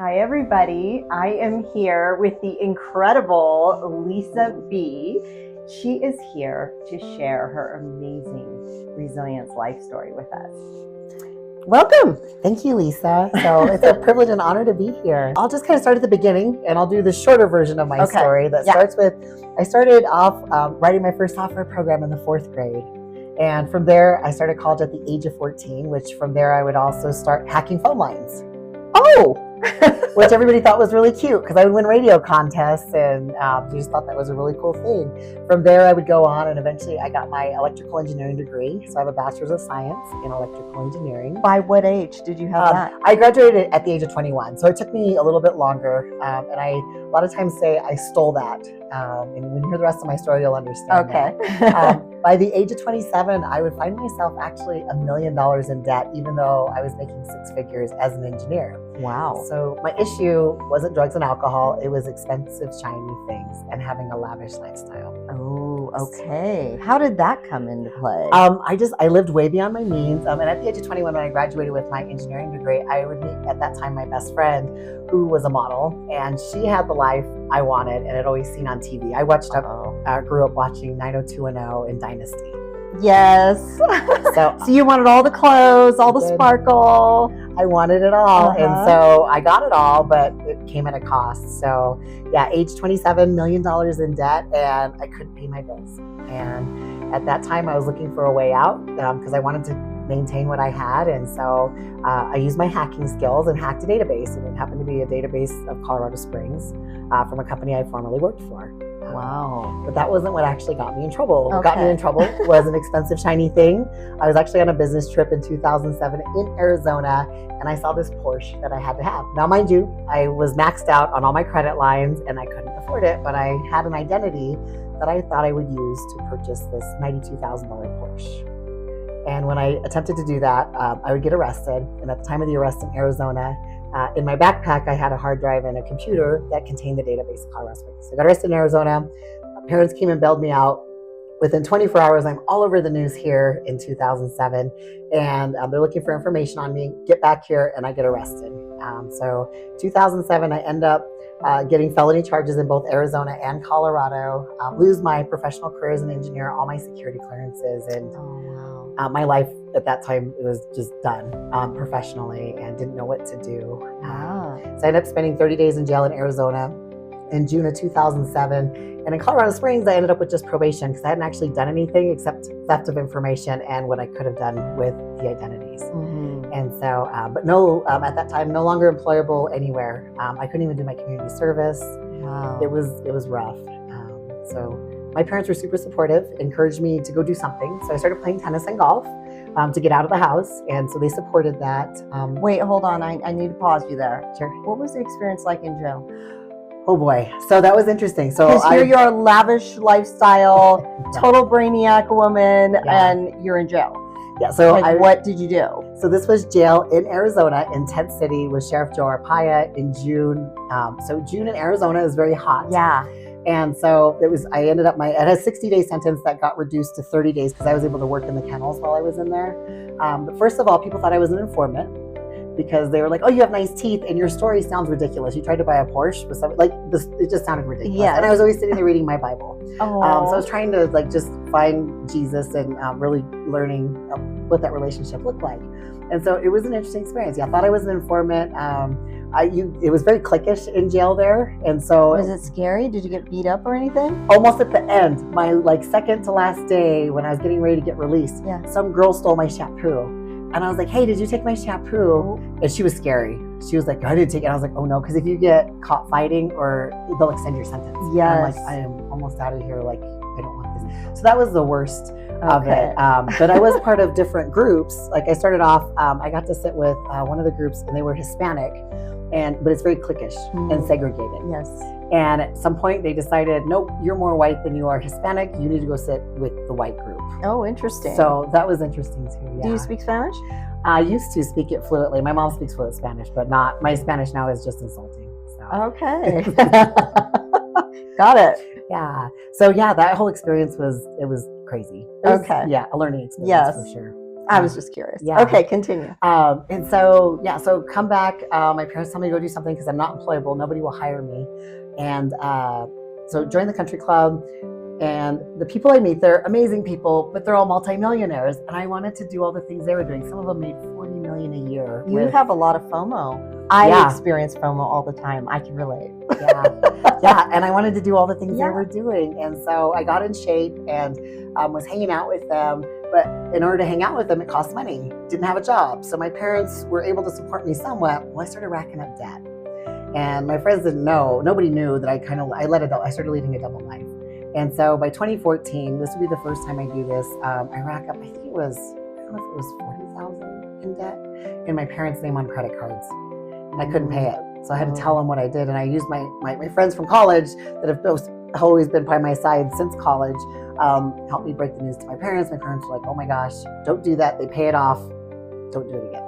Hi, everybody. I am here with the incredible Lisa B. She is here to share her amazing resilience life story with us. Welcome. Thank you, Lisa. So it's a privilege and honor to be here. I'll just kind of start at the beginning, and I'll do the shorter version of my story that starts with, I started off writing my first software program in the 4th grade. And from there, I started college at the age of 14, which from there I would also start hacking phone lines. Oh! Which everybody thought was really cute because I would win radio contests and just thought that was a really cool thing. From there, I would go on and eventually I got my electrical engineering degree. So I have a bachelor's of science in electrical engineering. By what age did you have that? I graduated at the age of 21. So it took me a little bit longer. And I a lot of times say I stole that. And when you hear the rest of my story, you'll understand. Okay. By the age of 27, I would find myself actually $1 million in debt, even though I was making 6 figures as an engineer. Wow. So my issue wasn't drugs and alcohol. It was expensive, shiny things and having a lavish lifestyle. Oh, okay. How did that come into play? I lived way beyond my means. And at the age of 21, when I graduated with my engineering degree, I would meet at that time my best friend who was a model, and she had the life I wanted and had always seen on TV. I grew up watching 90210 and Dynasty. Yes. So you wanted all the clothes, all the sparkle. I wanted it all. And so I got it all, but it came at a cost. So yeah, age 27, $1 million in debt, and I couldn't pay my bills. And at that time I was looking for a way out because I wanted to maintain what I had. And so I used my hacking skills and hacked a database. And it happened to be a database of Colorado Springs from a company I formerly worked for. Wow. But that wasn't what actually got me in trouble. What got me in trouble was an expensive, shiny thing. I was actually on a business trip in 2007 in Arizona, and I saw this Porsche that I had to have. Now, mind you, I was maxed out on all my credit lines, and I couldn't afford it, but I had an identity that I thought I would use to purchase this $92,000 Porsche. And when I attempted to do that, I would get arrested. And at the time of the arrest in Arizona, in my backpack, I had a hard drive and a computer that contained the database of Colorado Springs. So I got arrested in Arizona. My parents came and bailed me out. Within 24 hours, I'm all over the news here in 2007. And they're looking for information on me. Get back here, and I get arrested. So 2007, I end up getting felony charges in both Arizona and Colorado. Lose my professional career as an engineer, all my security clearances, and my life at that time, it was just done professionally and didn't know what to do. So I ended up spending 30 days in jail in Arizona in June of 2007. And in Colorado Springs, I ended up with just probation because I hadn't actually done anything except theft of information and what I could have done with the identities. And so, but no, at that time, no longer employable anywhere. I couldn't even do my community service. Wow. It was rough. So my parents were super supportive, encouraged me to go do something. So I started playing tennis and golf to get out of the house. And so they supported that. Wait, hold on. I need to pause you there. Sure. What was the experience like in jail? Oh boy. So that was interesting. So because you're a lavish lifestyle, total brainiac woman, and you're in jail. Yeah. So what did you do? So this was jail in Arizona in Tent City with Sheriff Joe Arpaia in June. So June in Arizona is very hot. Yeah. And so I ended up, I had a 60-day sentence that got reduced to 30 days because I was able to work in the kennels while I was in there. But first of all, people thought I was an informant because they were like, oh, you have nice teeth and your story sounds ridiculous. You tried to buy a Porsche with something like this. It just sounded ridiculous. Yeah. And I was always sitting there reading my Bible. So I was trying to just find Jesus and really learning what that relationship looked like. And so it was an interesting experience. Yeah, I thought I was an informant. It was very cliquish in jail there, and so was it scary? Did you get beat up or anything? Almost at the end, my second to last day when I was getting ready to get released, some girl stole my shampoo, and I was like, "Hey, did you take my shampoo?" And she was scary. She was like, "I didn't take it." And I was like, "Oh no," because if you get caught fighting, or they'll extend your sentence. Yes. I'm like, I am almost out of here. Like, I don't want this. So that was the worst of it. But I was part of different groups. Like I started off, I got to sit with one of the groups, and they were Hispanic. But it's very cliquish and segregated. Yes. And at some point they decided, nope, you're more white than you are Hispanic. You need to go sit with the white group. Oh, interesting. So that was interesting too. Yeah. Do you speak Spanish? I used to speak it fluently. My mom speaks fluent Spanish, but not, my Spanish now is just insulting. So. Okay. Got it. Yeah. So yeah, that whole experience was crazy. It was, okay. Yeah, a learning experience for sure. I was just curious. Yeah. Okay, continue. And so come back. My parents tell me to go do something because I'm not employable. Nobody will hire me. And so join the country club. And the people I meet, they're amazing people, but they're all multimillionaires. And I wanted to do all the things they were doing. Some of them made $40 million a year. You have a lot of FOMO. I experience FOMO all the time. I can relate. Yeah. And I wanted to do all the things they were doing. And so I got in shape and was hanging out with them. But in order to hang out with them, it cost money. Didn't have a job. So my parents were able to support me somewhat. Well, I started racking up debt. And my friends didn't know. Nobody knew that I started leading a double life. And so by 2014, this would be the first time I do this. I rack up, I don't know if it was $40,000 in debt in my parents' name on credit cards. And I couldn't pay it. So I had to tell them what I did. And I used my friends from college that have always been by my side since college, helped me break the news to my parents. My parents were like, oh my gosh, don't do that. They pay it off. Don't do it again.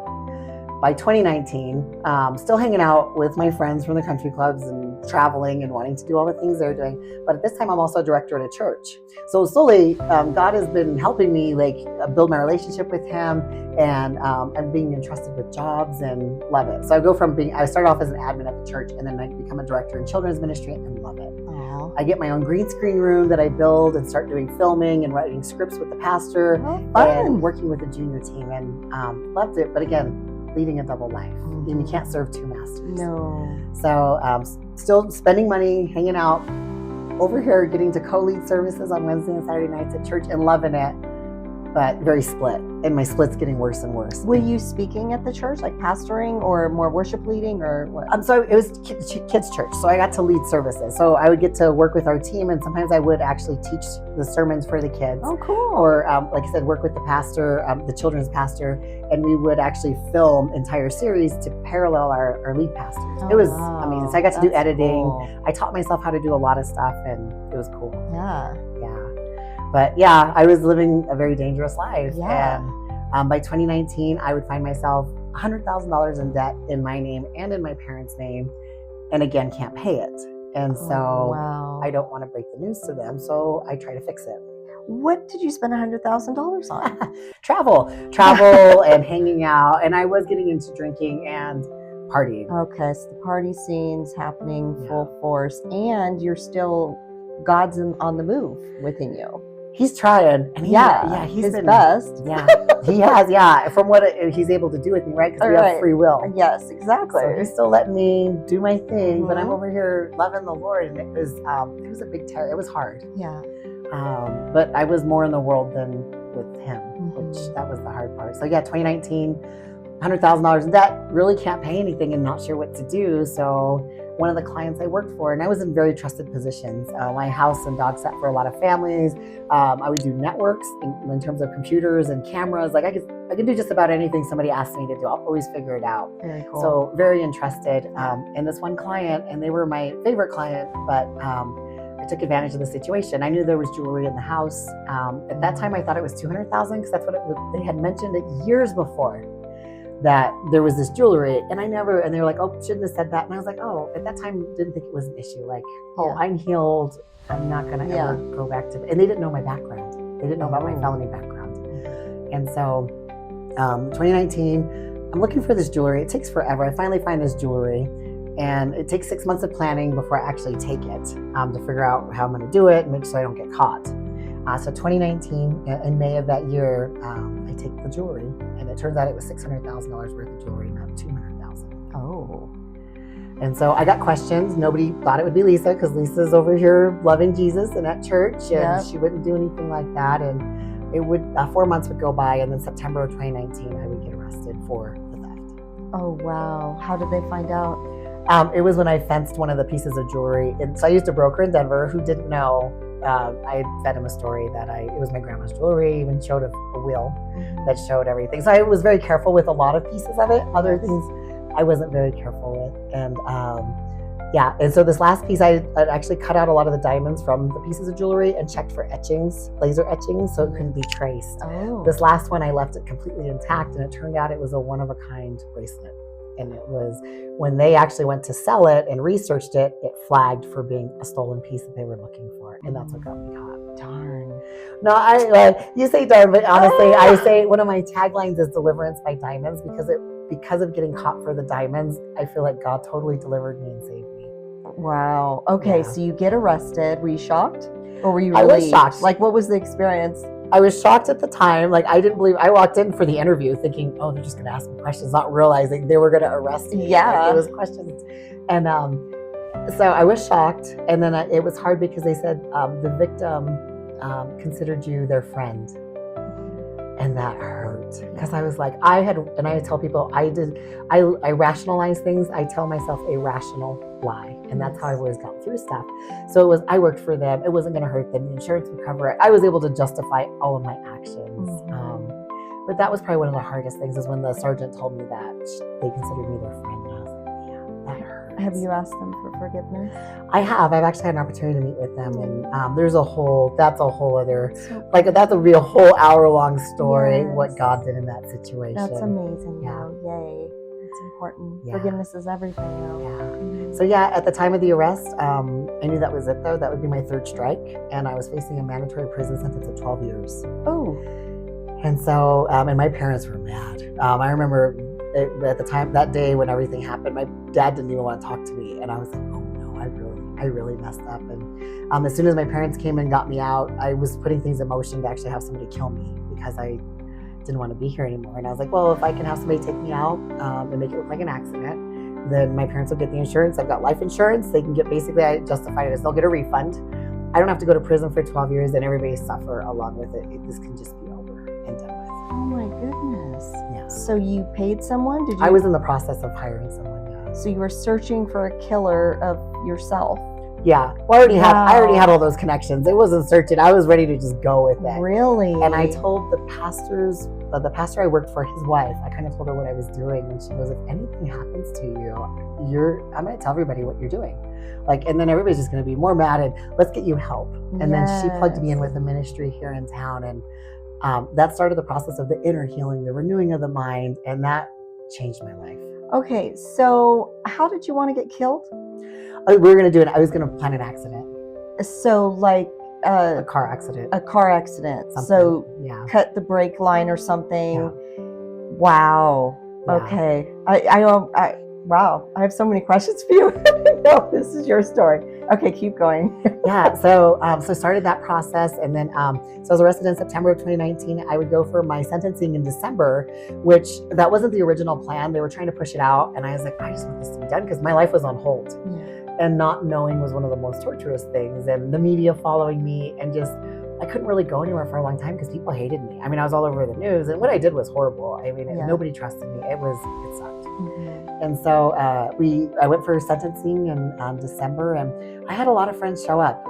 By 2019, still hanging out with my friends from the country clubs and traveling and wanting to do all the things they're doing. But at this time, I'm also a director at a church. So slowly, God has been helping me build my relationship with Him, and I'm being entrusted with jobs and love it. So I started off as an admin at the church, and then I become a director in children's ministry and love it. Aww. I get my own green screen room that I build and start doing filming and writing scripts with the pastor and working with the junior team, and loved it. But again, leading a double life, and you can't serve two masters. No. So still spending money, hanging out over here, getting to co-lead services on Wednesday and Saturday nights at church and loving it, but very split. And my split's getting worse and worse. Were you speaking at the church, like pastoring or more worship leading or what? So it was kids church. So I got to lead services. So I would get to work with our team, and sometimes I would actually teach the sermons for the kids. Oh, cool. Or like I said, work with the pastor, the children's pastor, and we would actually film entire series to parallel our lead pastors. It was amazing. So I got to do editing. Cool. I taught myself how to do a lot of stuff, and it was cool. Yeah. But yeah, I was living a very dangerous life. Yeah. And by 2019, I would find myself $100,000 in debt in my name and in my parents' name, and again, can't pay it. And so I don't want to break the news to them, so I try to fix it. What did you spend $100,000 on? Travel and hanging out. And I was getting into drinking and partying. Okay, so the party scene's happening full force, and you're still, God's on the move within you. He's trying. And he's his best. Yeah, he has, from what he's able to do with me, right? Because we have free will. Yes, exactly. So he's still letting me do my thing, but I'm over here loving the Lord, and it was a big terror. It was hard. Yeah. But I was more in the world than with Him, which that was the hard part. So 2019, $100,000 in debt, really can't pay anything and not sure what to do. So one of the clients I worked for, and I was in very trusted positions. My house and dog sat for a lot of families. I would do networks in terms of computers and cameras. Like I could do just about anything somebody asked me to do. I'll always figure it out. Very cool. So very entrusted. And this one client, and they were my favorite client, but I took advantage of the situation. I knew there was jewelry in the house. At that time, I thought it was $200,000 because that's what they had mentioned it years before, that there was this jewelry, and they were like, oh, shouldn't have said that. And I was like, oh, at that time, didn't think it was an issue. Like, I'm healed. I'm not going to ever go back to, and they didn't know my background. They didn't know about my felony background. And so 2019, I'm looking for this jewelry. It takes forever. I finally find this jewelry, and it takes 6 months of planning before I actually take it to figure out how I'm going to do it and make sure I don't get caught. So 2019, in May of that year, I take the jewelry, and it turns out it was $600,000 worth of jewelry, not $200,000. Oh. And so I got questions. Nobody thought it would be Lisa, because Lisa's over here loving Jesus and at church, and she wouldn't do anything like that. And it would 4 months would go by, and then September of 2019, I would get arrested for the theft. Oh, wow. How did they find out? It was when I fenced one of the pieces of jewelry. And so I used a broker in Denver who didn't know. I had fed him a story that it was my grandma's jewelry, even showed a wheel that showed everything. So I was very careful with a lot of pieces of it. Other things I wasn't very careful with. And and so this last piece, I actually cut out a lot of the diamonds from the pieces of jewelry and checked for etchings, laser etchings, so it couldn't be traced. Oh. This last one, I left it completely intact, and it turned out it was a one-of-a-kind bracelet. And it was, when they actually went to sell it and researched it, it flagged for being a stolen piece that they were looking for. And that's what got me caught. Darn. No, you say darn, but honestly, I say one of my taglines is deliverance by diamonds because of getting caught for the diamonds. I feel like God totally delivered me and saved me. Wow. Okay, Yeah. so you get arrested. Were you shocked, or were you I relieved? was shocked. Like, what was the experience? I was shocked at the time. Like, I didn't believe. I walked in for the interview thinking, oh, they're just going to ask me questions, not realizing they were going to arrest me. Yeah. Like, it was questions, and so I was shocked. And then it was hard because they said the victim considered you their friend. And that hurt because I was like, I tell people I rationalize things. I tell myself a rational lie. And that's how I've always gone through stuff. So I worked for them. It wasn't going to hurt them. The insurance would cover it. I was able to justify all of my actions. But that was probably one of the hardest things is when the sergeant told me that they considered me their friend. And I was like, yeah, that hurts. Have you asked them for forgiveness? I have. I've actually had an opportunity to meet with them, and that's a whole other, that would be a whole hour-long story. Yes. What God did in that situation. That's amazing. Yeah. Yay. It's important. Yeah. Forgiveness is everything, though. Yeah. Mm-hmm. So at the time of the arrest, I knew that was it, though. That would be my third strike, and I was facing a mandatory prison sentence of 12 years. Oh. And so, and my parents were mad. I remember at the time, that day when everything happened, my dad didn't even want to talk to me. And I was like, oh no, I really messed up. And as soon as my parents came and got me out, I was putting things in motion to actually have somebody kill me because I didn't want to be here anymore. And I was like, well, if I can have somebody take me out and make it look like an accident, then my parents will get the insurance. I've got life insurance. They can get, basically, I justified it as they'll get a refund. I don't have to go to prison for 12 years and everybody suffer along with it. This can just be over and done with. Oh my goodness. Yeah. So you paid someone? Did you? I was in the process of hiring someone, yeah. So you were searching for a killer of yourself? Yeah. Well, I already had all those connections. It wasn't searching. I was ready to just go with it. Really? And I told the pastor I worked for, his wife, I kind of told her what I was doing. And she goes, if anything happens to you, I'm going to tell everybody what you're doing. And then everybody's just going to be more mad and let's get you help. And then she plugged me in with a ministry here in town. And that started the process of the inner healing, the renewing of the mind. And that changed my life. Okay. So how did you want to get killed? We were going to do it. I was going to plan an accident. So a car accident. A car accident. Something. So cut the brake line or something. Yeah. Wow. Yeah. Okay. Wow. I have so many questions for you. No, this is your story. Okay, keep going. Yeah. So started that process, and then so I was arrested in September of 2019. I would go for my sentencing in December, which that wasn't the original plan. They were trying to push it out, and I was like, I just want this to be done because my life was on hold. Yeah. And not knowing was one of the most torturous things, and the media following me, and just I couldn't really go anywhere for a long time because people hated me. I mean, I was all over the news, and what I did was horrible. I mean, nobody trusted me. It sucked. Mm-hmm. And so I went for sentencing in December, and I had a lot of friends show up.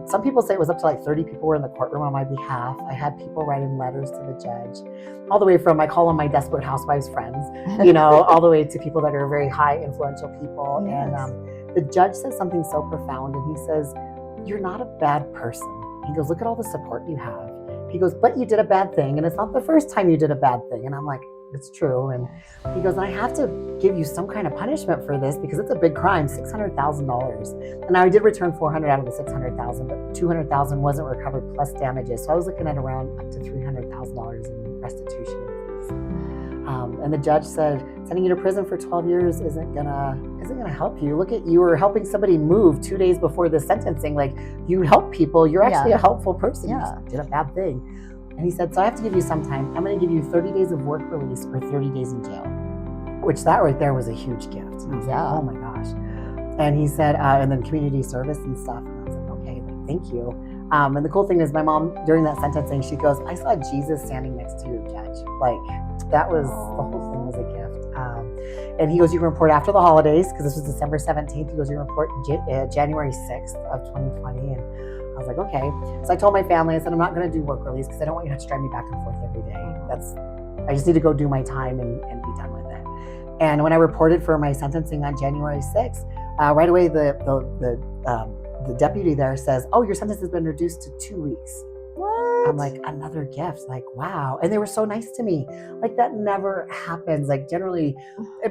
Some people say it was up to 30 people were in the courtroom on my behalf. I had people writing letters to the judge, all the way from, I call them my desperate housewives friends, all the way to people that are very high influential people. Yes. And the judge says something so profound, and he says, you're not a bad person. He goes, look at all the support you have. He goes, but you did a bad thing, and it's not the first time you did a bad thing. And I'm like, it's true. And he goes, I have to give you some kind of punishment for this because it's a big crime, $600,000. And I did return $400,000 out of the $600,000, but $200,000 wasn't recovered plus damages. So I was looking at around up to $300,000 in restitution fees. And the judge said, sending you to prison for 12 years isn't gonna help you. Look at you were helping somebody move 2 days before the sentencing. You help people. You're actually a helpful person. Yeah. You did a bad thing. And he said, so I have to give you some time. I'm going to give you 30 days of work release or 30 days in jail, which that right there was a huge gift. And I was like, oh my gosh. And he said, and then community service and stuff. And I was like, okay, thank you. And the cool thing is my mom, during that sentencing, she goes, I saw Jesus standing next to your judge. That was, the whole thing was a gift. And he goes, you can report after the holidays, because this was December 17th. He goes, you can report January 6th of 2020. And I was like, okay. So I told my family, I said, I'm not going to do work release because I don't want you to have to drive me back and forth every day. I just need to go do my time and be done with it. And when I reported for my sentencing on January 6th, right away the deputy there says, oh, your sentence has been reduced to 2 weeks. What? I'm like, another gift. Wow. And they were so nice to me. That never happens. Generally,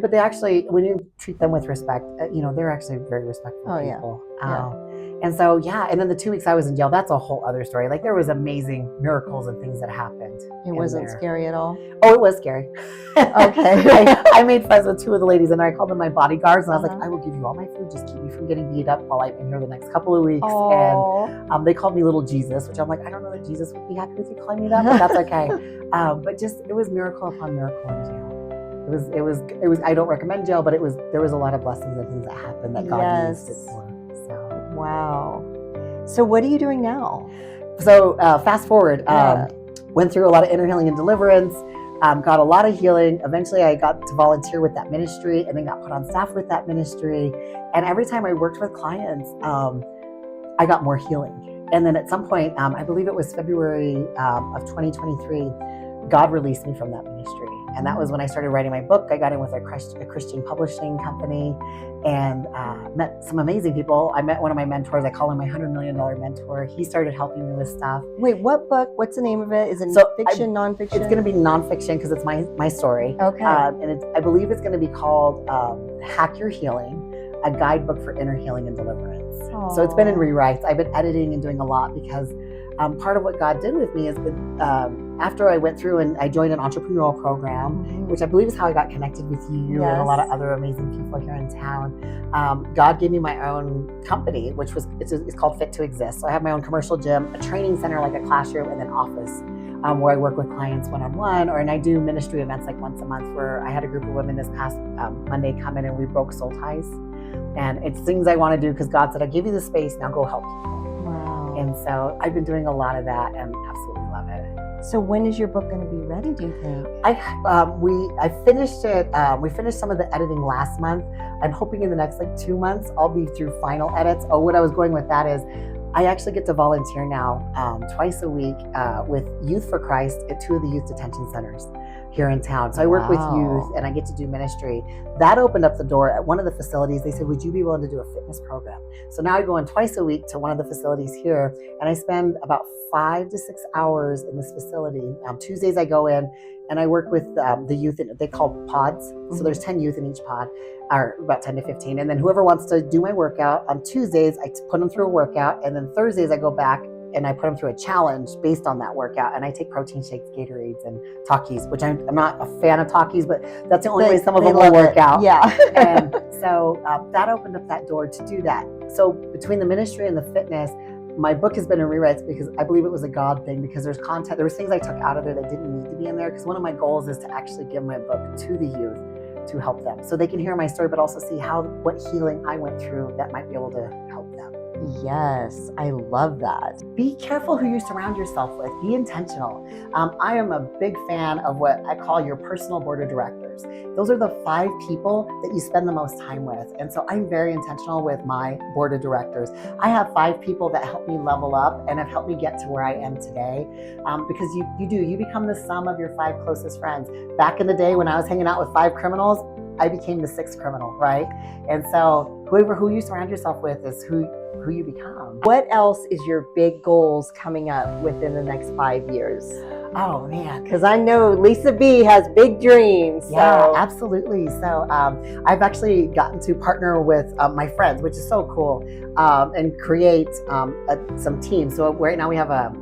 but they actually, when you treat them with respect, they're actually very respectful people. Yeah. And so, yeah, and then the 2 weeks I was in jail, that's a whole other story. Like there was amazing miracles and things that happened. It wasn't scary at all? Oh, it was scary. Okay. I made friends with 2 of the ladies and I called them my bodyguards. And I was like, I will give you all my food. Just keep me from getting beat up while I'm in here the next couple of weeks. And they called me Little Jesus, which I'm like, I don't know that Jesus would be happy with you calling me that, but that's okay. But just, it was miracle upon miracle in jail. It was, I don't recommend jail, but there was a lot of blessings and things that happened that God used it for. So. Wow. So what are you doing now? So fast forward, went through a lot of inner healing and deliverance, got a lot of healing. Eventually I got to volunteer with that ministry and then got put on staff with that ministry. And every time I worked with clients, I got more healing. And then at some point, I believe it was February of 2023, God released me from that ministry. And that was when I started writing my book. I got in with a Christian publishing company and met some amazing people. I met one of my mentors. I call him my $100 million mentor. He started helping me with stuff. Wait, what book? What's the name of it? Is it fiction, nonfiction? It's going to be nonfiction because it's my story. Okay. And I believe it's going to be called Hack Your Healing, a guidebook for inner healing and deliverance. Aww. So it's been in rewrites. I've been editing and doing a lot because part of what God did with me is that after I went through and I joined an entrepreneurial program, which I believe is how I got connected with you and a lot of other amazing people here in town. God gave me my own company, which it's called Fit to Exist. So I have my own commercial gym, a training center like a classroom, and an office where I work with clients one-on-one, and I do ministry events like once a month where I had a group of women this past Monday come in and we broke soul ties. And it's things I want to do because God said, I'll give you the space, now go help people. Wow. And so I've been doing a lot of that and absolutely love it. So when is your book going to be ready, do you think? I finished it. We finished some of the editing last month. I'm hoping in the next 2 months, I'll be through final edits. Oh, what I was going with that is I actually get to volunteer now twice a week with Youth for Christ at 2 of the youth detention centers here in town. So I work with youth and I get to do ministry. That opened up the door at one of the facilities. They said, would you be willing to do a fitness program? So now I go in twice a week to one of the facilities here and I spend about 5 to 6 hours in this facility. Tuesdays I go in and I work with the youth, they call pods. So there's 10 youth in each pod, or about 10 to 15. And then whoever wants to do my workout, on Tuesdays, I put them through a workout. And then Thursdays I go back and I put them through a challenge based on that workout. And I take protein shakes, Gatorades, and Takis, which I'm not a fan of Takis, but that's the only way some of them will work out. Yeah. And so that opened up that door to do that. So between the ministry and the fitness, my book has been in rewrites because I believe it was a God thing, because there's content, there was things I took out of there that didn't need to be in there. Because one of my goals is to actually give my book to the youth to help them. So they can hear my story, but also see what healing I went through that might be able to help them. Yes, I love that. Be careful who you surround yourself with. Be intentional. I am a big fan of what I call your personal board of directors. Those are the 5 people that you spend the most time with. And so I'm very intentional with my board of directors. I have 5 people that help me level up and have helped me get to where I am today. Because you become the sum of your 5 closest friends. Back in the day when I was hanging out with 5 criminals, I became the 6th criminal, right? And so who you surround yourself with is who you become. What else is your big goals coming up within the next 5 years? Oh man, because I know Lisa B has big dreams. Yeah, absolutely. So I've actually gotten to partner with my friends, which is so cool, and create some teams. So right now we have a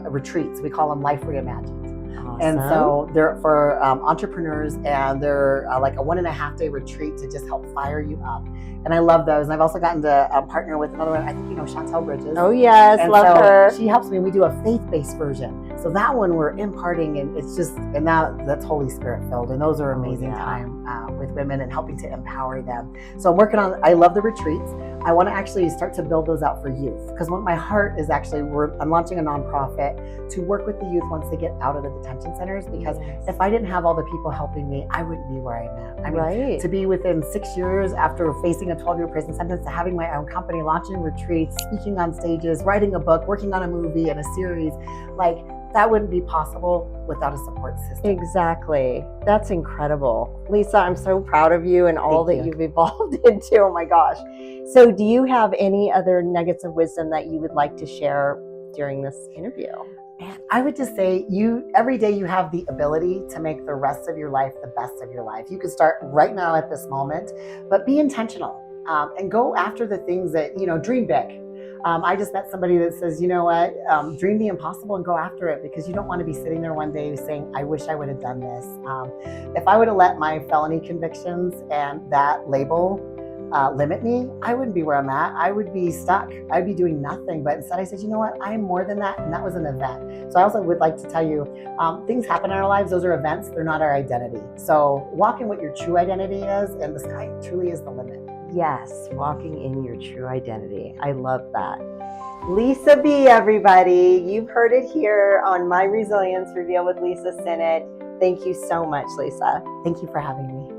retreat. So we call them Life Reimagined. Awesome. And so they're for entrepreneurs, and they're like a 1.5 day retreat to just help fire you up. And I love those. And I've also gotten to partner with another one. I think you know Chantel Bridges. Oh yes, and love her. She helps me. We do a faith-based version. So that one we're imparting, and it's just, and that's Holy Spirit filled. And those are amazing time with women and helping to empower them. So I'm working on, I love the retreats. I want to actually start to build those out for youth, because what my heart is actually, I'm launching a nonprofit to work with the youth once they get out of the detention centers, because if I didn't have all the people helping me, I wouldn't be where I'm at. I mean, to be within 6 years after facing a 12-year prison sentence, to having my own company, launching retreats, speaking on stages, writing a book, working on a movie and a series, like that wouldn't be possible without a support system. Exactly. That's incredible. Lisa, I'm so proud of you and all that you've evolved into. Oh my gosh. So do you have any other nuggets of wisdom that you would like to share during this interview? Man, I would just say every day you have the ability to make the rest of your life the best of your life. You could start right now at this moment, but be intentional and go after the things that, dream big. I just met somebody that says, you know what, dream the impossible and go after it, because you don't want to be sitting there one day saying, I wish I would have done this. If I would have let my felony convictions and that label limit me, I wouldn't be where I'm at. I would be stuck. I'd be doing nothing. But instead I said, you know what, I am more than that. And that was an event. So I also would like to tell you, things happen in our lives. Those are events. They're not our identity. So walk in what your true identity is, and the sky truly is the limit. Yes, walking in your true identity. I love that. Lisa B, everybody. You've heard it here on My Resilience Revealed with Lisa Sinnott. Thank you so much, Lisa. Thank you for having me.